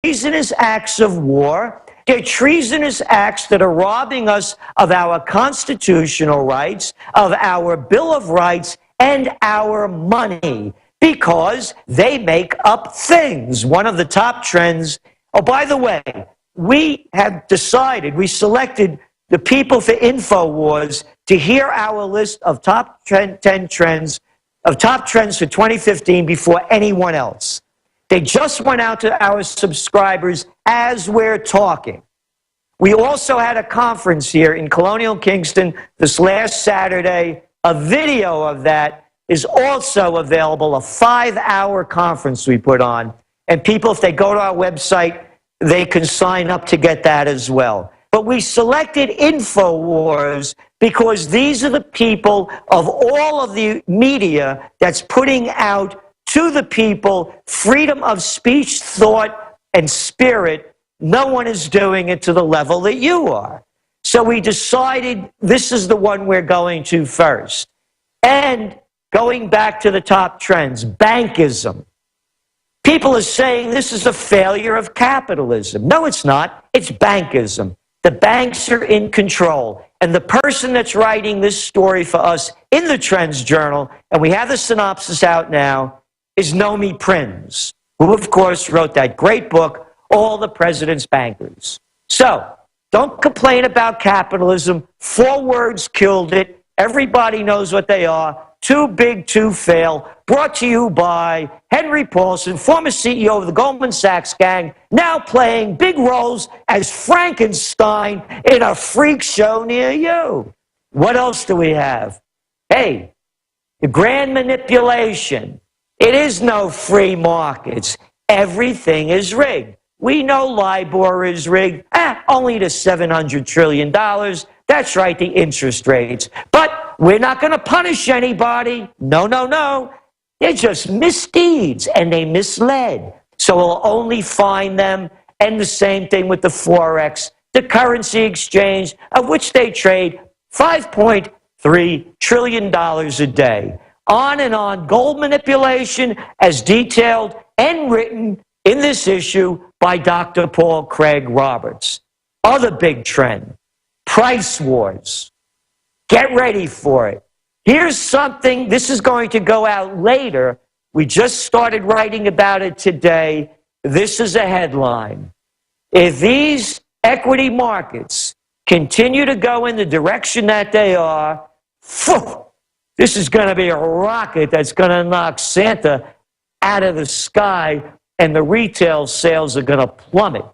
treasonous acts of war. They're treasonous acts that are robbing us of our constitutional rights, of our Bill of Rights, and our money, because they make up things. One of the top trends, oh, by the way, we have decided, we selected the people for InfoWars to hear our list of top 10 trends, of top trends for 2015 before anyone else. They just went out to our subscribers as we're talking. We also had a conference here in Colonial Kingston this last Saturday. A video of that is also available, a 5-hour conference we put on. And people, if they go to our website, they can sign up to get that as well. But we selected InfoWars because these are the people of all of the media that's putting out to the people freedom of speech, thought, and spirit. No one is doing it to the level that you are. So we decided this is the one we're going to first. And going back to the top trends, bankism. People are saying this is a failure of capitalism. No, it's not. It's bankism. The banks are in control. And the person that's writing this story for us in the Trends Journal, and we have the synopsis out now, is Nomi Prinz, who, of course, wrote that great book, All the President's Bankers. So, don't complain about capitalism. 4 words killed it. Everybody knows what they are. Too big to fail. Brought to you by Henry Paulson, former CEO of the Goldman Sachs gang, now playing big roles as Frankenstein in a freak show near you. What else do we have? Hey, the grand manipulation. It is no free markets. Everything is rigged. We know LIBOR is rigged. Only to $700 trillion. That's right, the interest rates. But we're not going to punish anybody. No, no, no. They're just misdeeds, and they misled. So we'll only fine them. And the same thing with the Forex, the currency exchange, of which they trade $5.3 trillion a day. On and on. Gold manipulation, as detailed and written in this issue by Dr. Paul Craig Roberts. Other big trend, price wars. Get ready for it. Here's something, this is going to go out later. We just started writing about it today. This is a headline. If these equity markets continue to go in the direction that they are, this is going to be a rocket that's going to knock Santa out of the sky, and the retail sales are going to plummet.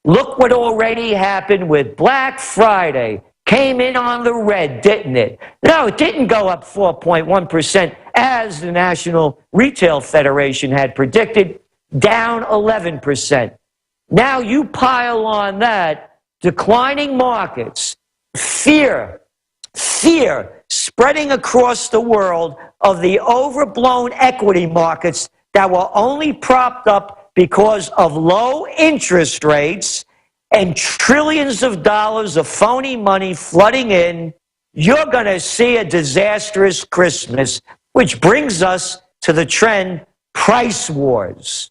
Look what already happened with Black Friday. Came in on the red, didn't it? No, it didn't go up 4.1% as the National Retail Federation had predicted, down 11%. Now you pile on that, declining markets, fear spreading across the world of the overblown equity markets that were only propped up because of low interest rates and trillions of dollars of phony money flooding in. You're going to see a disastrous Christmas, which brings us to the trend price wars.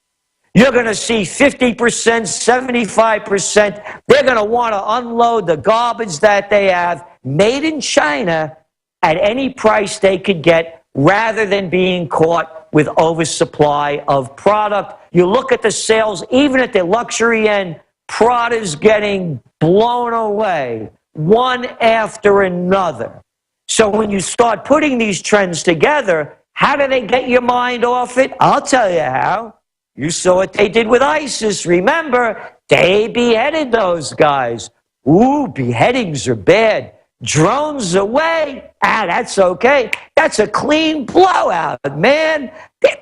You're going to see 50%, 75%. They're going to want to unload the garbage that they have made in China at any price they could get, rather than being caught with oversupply of product. You look at the sales, even at the luxury end, Prada's getting blown away, one after another. So when you start putting these trends together, how do they get your mind off it? I'll tell you how. You saw what they did with ISIS. Remember, they beheaded those guys. Ooh, beheadings are bad. Drones away. That's okay. That's a clean blowout, man.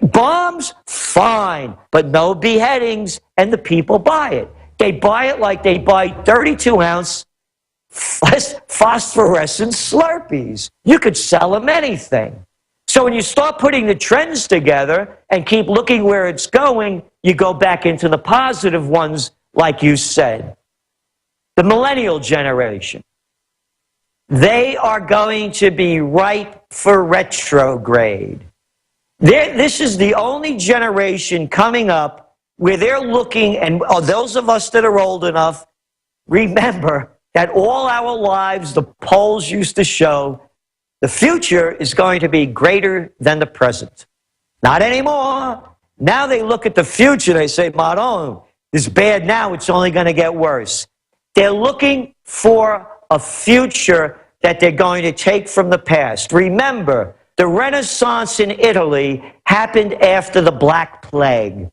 Bombs, fine, but no beheadings, and the people buy it. They buy it like they buy 32-ounce phosphorescent Slurpees. You could sell them anything. So when you start putting the trends together and keep looking where it's going, you go back into the positive ones, like you said. The millennial generation. They are going to be ripe for retrograde. This is the only generation coming up where they're looking, and those of us that are old enough, remember that all our lives, the polls used to show, the future is going to be greater than the present. Not anymore. Now they look at the future, they say, Maron, it's bad now, it's only going to get worse. They're looking for a future that they're going to take from the past. Remember, the Renaissance in Italy happened after the Black Plague.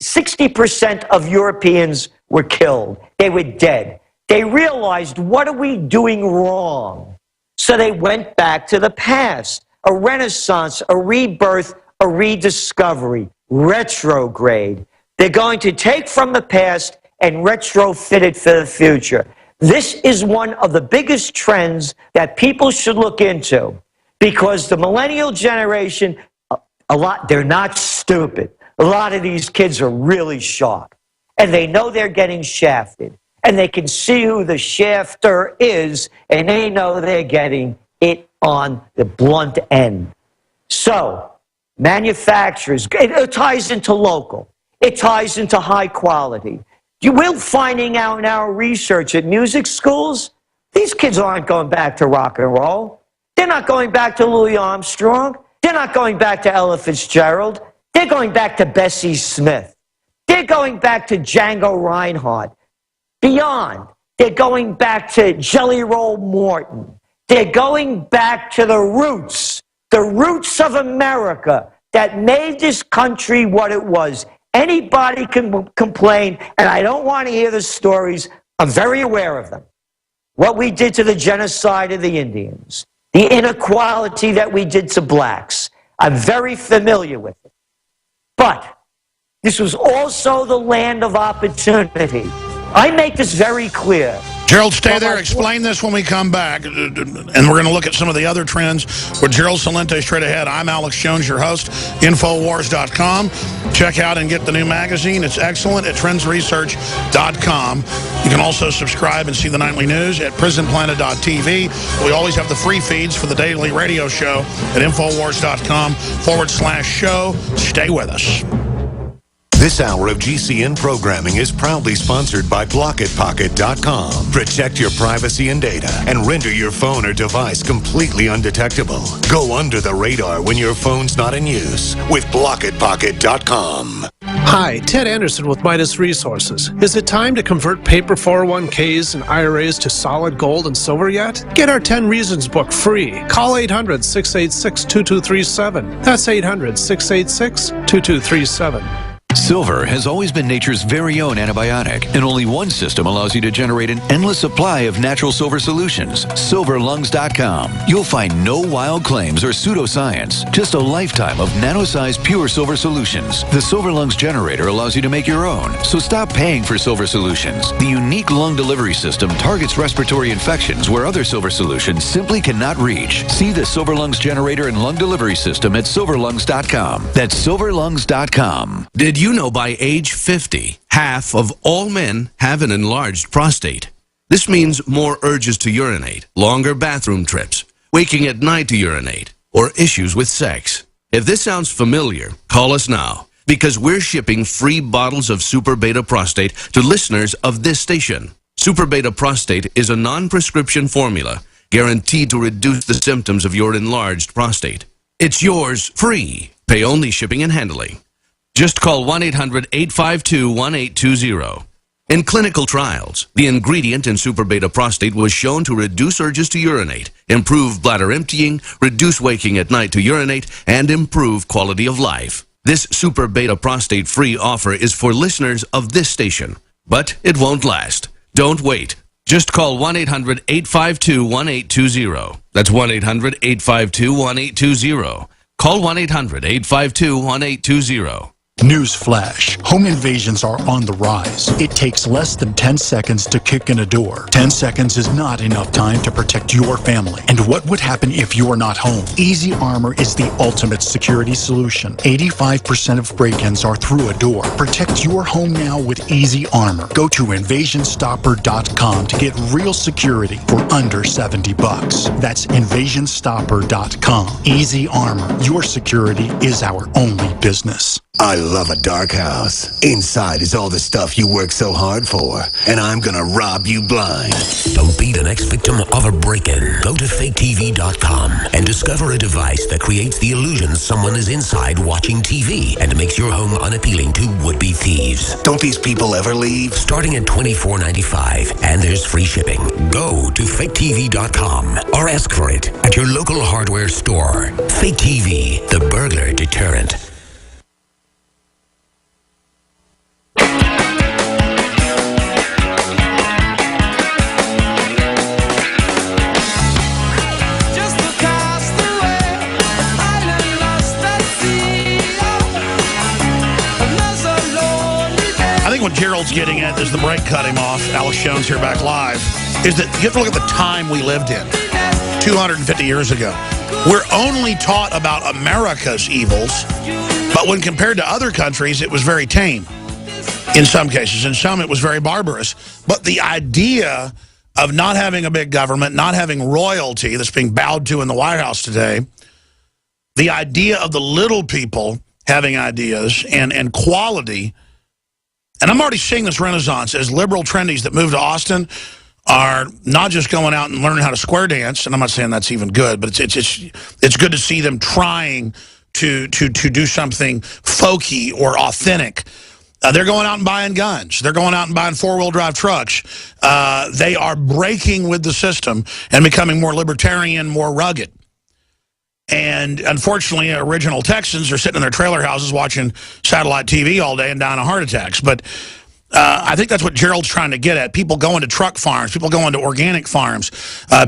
60% of Europeans were killed. They were dead. They realized, what are we doing wrong? So they went back to the past. A renaissance, a rebirth, a rediscovery, retrograde. They're going to take from the past and retrofit it for the future. This is one of the biggest trends that people should look into, because the millennial generation, they're not stupid. A lot of these kids are really sharp, and they know they're getting shafted, and they can see who the shafter is, and they know they're getting it on the blunt end. So, manufacturers, it ties into local. It ties into high quality. We're finding out in our research at music schools, these kids aren't going back to rock and roll. They're not going back to Louis Armstrong. They're not going back to Ella Fitzgerald. They're going back to Bessie Smith. They're going back to Django Reinhardt. Beyond, they're going back to Jelly Roll Morton. They're going back to the roots of America that made this country what it was. Anybody can complain, and I don't want to hear the stories. I'm very aware of them. What we did to the genocide of the Indians, the inequality that we did to blacks. I'm very familiar with it. But this was also the land of opportunity. I make this very clear. Gerald, stay there. Explain this when we come back. And we're going to look at some of the other trends with Gerald Celente straight ahead. I'm Alex Jones, your host, Infowars.com. Check out and get the new magazine. It's excellent at trendsresearch.com. You can also subscribe and see the nightly news at prisonplanet.tv. We always have the free feeds for the daily radio show at Infowars.com/show. Stay with us. This hour of GCN programming is proudly sponsored by BlockitPocket.com. Protect your privacy and data and render your phone or device completely undetectable. Go under the radar when your phone's not in use with BlockitPocket.com. Hi, Ted Anderson with Midas Resources. Is it time to convert paper 401ks and IRAs to solid gold and silver yet? Get our 10 Reasons book free. Call 800-686-2237. That's 800-686-2237. Silver has always been nature's very own antibiotic, and only one system allows you to generate an endless supply of natural silver solutions. SilverLungs.com. You'll find no wild claims or pseudoscience, just a lifetime of nano-sized pure silver solutions. The Silver Lungs generator allows you to make your own, so stop paying for silver solutions. The unique lung delivery system targets respiratory infections where other silver solutions simply cannot reach. See the Silver Lungs generator and lung delivery system at SilverLungs.com. That's SilverLungs.com. Did you know by age 50, half of all men have an enlarged prostate? This means more urges to urinate, longer bathroom trips, waking at night to urinate, or issues with sex. If this sounds familiar, call us now, because we're shipping free bottles of Super Beta Prostate to listeners of this station. Super Beta Prostate is a non-prescription formula guaranteed to reduce the symptoms of your enlarged prostate. It's yours free. Pay only shipping and handling. Just call 1-800-852-1820. In clinical trials, the ingredient in Super Beta Prostate was shown to reduce urges to urinate, improve bladder emptying, reduce waking at night to urinate, and improve quality of life. This Super Beta Prostate free offer is for listeners of this station, but it won't last. Don't wait. Just call 1-800-852-1820. That's 1-800-852-1820. Call 1-800-852-1820. News flash. Home invasions are on the rise. It takes less than 10 seconds to kick in a door. 10 seconds is not enough time to protect your family. And what would happen if you're not home? Easy Armor is the ultimate security solution. 85% of break-ins are through a door. Protect your home now with Easy Armor. Go to InvasionStopper.com to get real security for under $70. That's InvasionStopper.com. Easy Armor. Your security is our only business. I love a dark house. Inside is all the stuff you work so hard for, and I'm gonna rob you blind. Don't be the next victim of a break-in. Go to faketv.com and discover a device that creates the illusion someone is inside watching TV and makes your home unappealing to would-be thieves. Don't these people ever leave? Starting at $24.95, and there's free shipping. Go to faketv.com or ask for it at your local hardware store. Fake TV, the burglar deterrent. I think what Gerald's getting at is the break cut him off. Alex Jones here back live. Is that you have to look at the time we lived in 250 years ago. We're only taught about America's evils, but when compared to other countries, it was very tame in some cases. In some, it was very barbarous. But the idea of not having a big government, not having royalty that's being bowed to in the White House today, the idea of the little people having ideas and quality. And I'm already seeing this renaissance as liberal trendies that move to Austin are not just going out and learning how to square dance, and I'm not saying that's even good, but it's good to see them trying to do something folky or authentic. They're going out and buying guns. They're going out and buying four-wheel drive trucks. They are breaking with the system and becoming more libertarian, more rugged. And unfortunately, original Texans are sitting in their trailer houses watching satellite TV all day and dying of heart attacks. But I think that's what Gerald's trying to get at. People going to truck farms, people going to organic farms,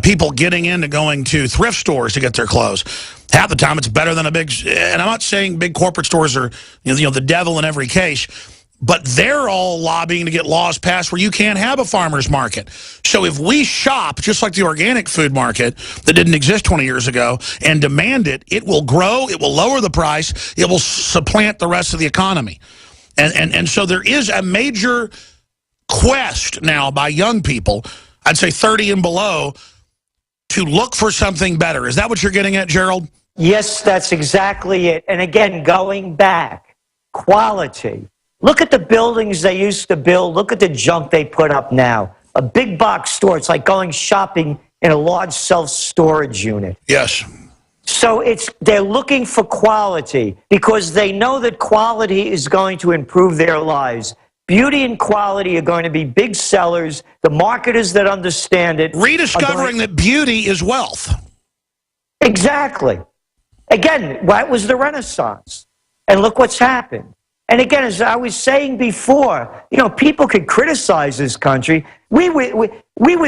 people getting into going to thrift stores to get their clothes. Half the time, it's better than a big... And I'm not saying big corporate stores are the devil in every case, but they're all lobbying to get laws passed where you can't have a farmer's market. So if we shop, just like the organic food market that didn't exist 20 years ago, and demand it, it will grow, it will lower the price, it will supplant the rest of the economy. And so there is a major quest now by young people, I'd say 30 and below, to look for something better. Is that what you're getting at, Gerald? Yes, that's exactly it. And again, going back, quality. Look at the buildings they used to build. Look at the junk they put up now. A big box store. It's like going shopping in a large self-storage unit. Yes. So they're looking for quality because they know that quality is going to improve their lives. Beauty and quality are going to be big sellers. The marketers that understand it... Rediscovering that beauty is wealth. Exactly. Again, that was the Renaissance. And look what's happened. And again, as I was saying before, people could criticize this country. We were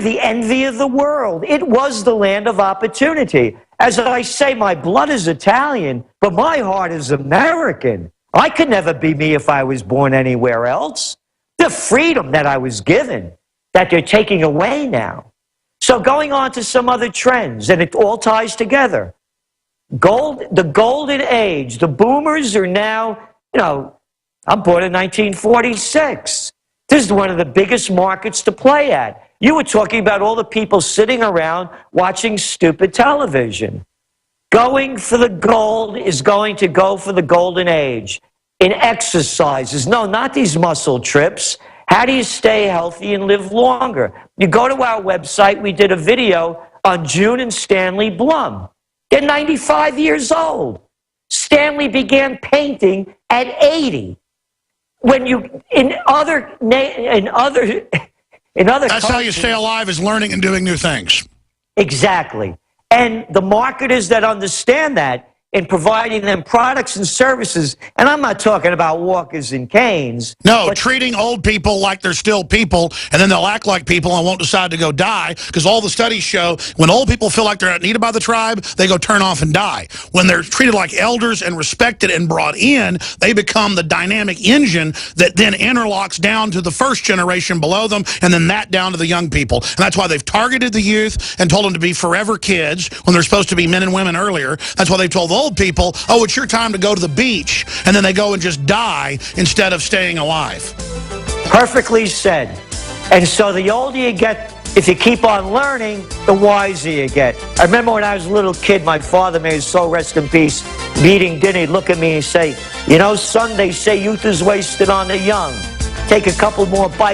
the envy of the world. It was the land of opportunity. As I say, my blood is Italian, but my heart is American. I could never be me if I was born anywhere else. The freedom that I was given, that they're taking away now. So going on to some other trends, and it all ties together. The golden age, the boomers are now, I'm born in 1946. This is one of the biggest markets to play at. You were talking about all the people sitting around watching stupid television. Going for the gold is going to go for the golden age. In exercises, no, not these muscle trips. How do you stay healthy and live longer? You go to our website. We did a video on June and Stanley Blum. They're 95 years old. Stanley began painting at 80. When you in other That's how you stay alive, is learning and doing new things. Exactly. And the marketers that understand that in providing them products and services, and I'm not talking about walkers and canes. No, treating old people like they're still people, and then they'll act like people and won't decide to go die, because all the studies show when old people feel like they're not needed by the tribe, they go turn off and die. When they're treated like elders and respected and brought in, they become the dynamic engine that then interlocks down to the first generation below them, and then that down to the young people. And that's why they've targeted the youth and told them to be forever kids when they're supposed to be men and women earlier. That's why they've told the old people, oh, it's your time to go to the beach, and then they go and just die instead of staying alive. Perfectly said. And so the older you get, If you keep on learning, the wiser you get. I remember when I was a little kid, my father, may his soul rest in peace, eating dinner, he'd look at me and say, you know, son, they say youth is wasted on the young. Take a couple more bites.